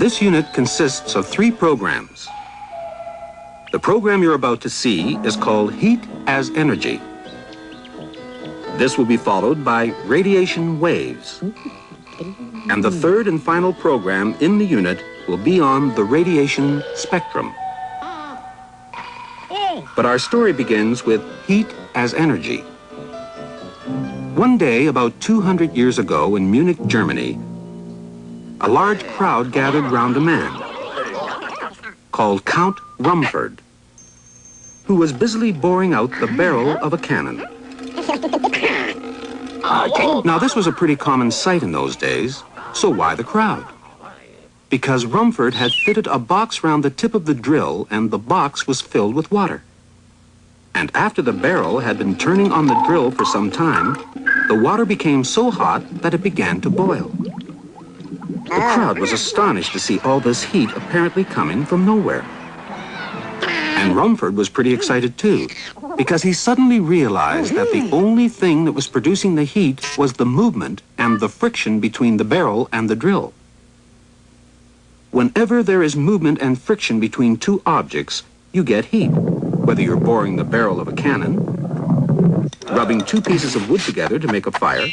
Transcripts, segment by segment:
This unit consists of 3 programs. The program you're about to see is called Heat as Energy. This will be followed by radiation waves. And the third and final program in the unit will be on the radiation spectrum. But our story begins with heat as energy. One day, about 200 years ago in Munich, Germany, a large crowd gathered round a man called Count Rumford, who was busily boring out the barrel of a cannon. Now, this was a pretty common sight in those days, so why the crowd? Because Rumford had fitted a box round the tip of the drill, and the box was filled with water. And after the barrel had been turning on the drill for some time, the water became so hot that it began to boil. The crowd was astonished to see all this heat apparently coming from nowhere. And Rumford was pretty excited too, because he suddenly realized that the only thing that was producing the heat was the movement and the friction between the barrel and the drill. Whenever there is movement and friction between 2 objects, you get heat, whether you're boring the barrel of a cannon, rubbing 2 pieces of wood together to make a fire,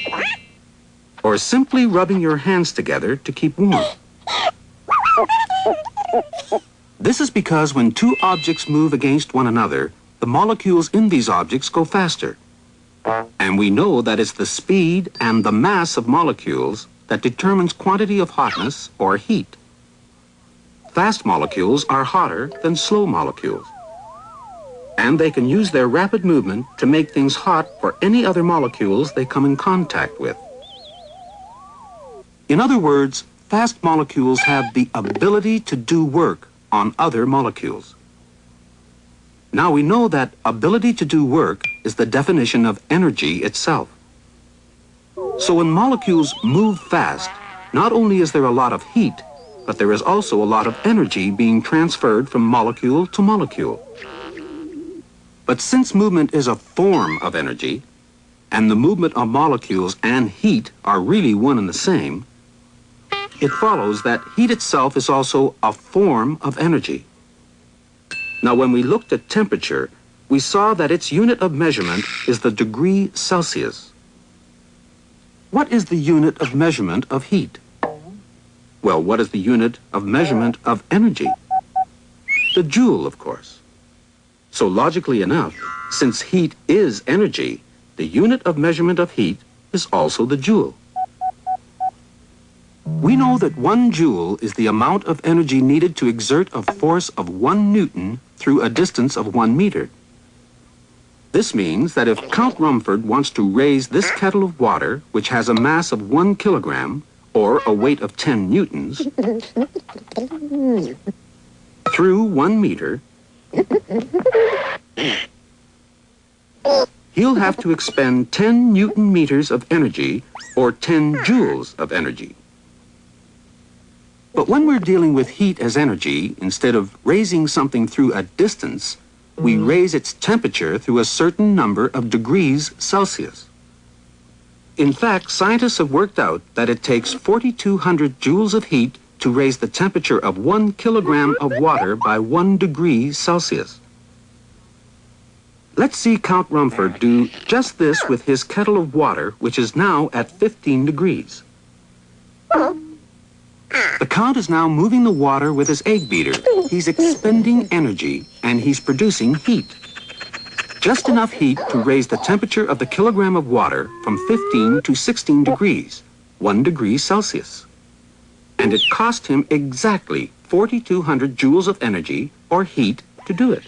or simply rubbing your hands together to keep warm. This is because when 2 objects move against one another, the molecules in these objects go faster. And we know that it's the speed and the mass of molecules that determines quantity of hotness or heat. Fast molecules are hotter than slow molecules. And they can use their rapid movement to make things hot for any other molecules they come in contact with. In other words, fast molecules have the ability to do work on other molecules. Now we know that ability to do work is the definition of energy itself. So when molecules move fast, not only is there a lot of heat, but there is also a lot of energy being transferred from molecule to molecule. But since movement is a form of energy, and the movement of molecules and heat are really one and the same, it follows that heat itself is also a form of energy. Now, when we looked at temperature, we saw that its unit of measurement is the degree Celsius. What is the unit of measurement of heat? Well, what is the unit of measurement of energy? The joule, of course. So logically enough, since heat is energy, the unit of measurement of heat is also the joule. We know that 1 joule is the amount of energy needed to exert a force of 1 Newton through a distance of 1 meter. This means that if Count Rumford wants to raise this kettle of water, which has a mass of 1 kilogram, or a weight of 10 newtons, through 1 meter, he'll have to expend 10 Newton meters of energy, or 10 joules of energy. But when we're dealing with heat as energy, instead of raising something through a distance, we raise its temperature through a certain number of degrees Celsius. In fact, scientists have worked out that it takes 4,200 joules of heat to raise the temperature of 1 kilogram of water by 1 degree Celsius. Let's see Count Rumford do just this with his kettle of water, which is now at 15 degrees. The Count is now moving the water with his egg beater. He's expending energy, and he's producing heat. Just enough heat to raise the temperature of the kilogram of water from 15 to 16 degrees, 1 degree Celsius. And it cost him exactly 4,200 joules of energy, or heat, to do it.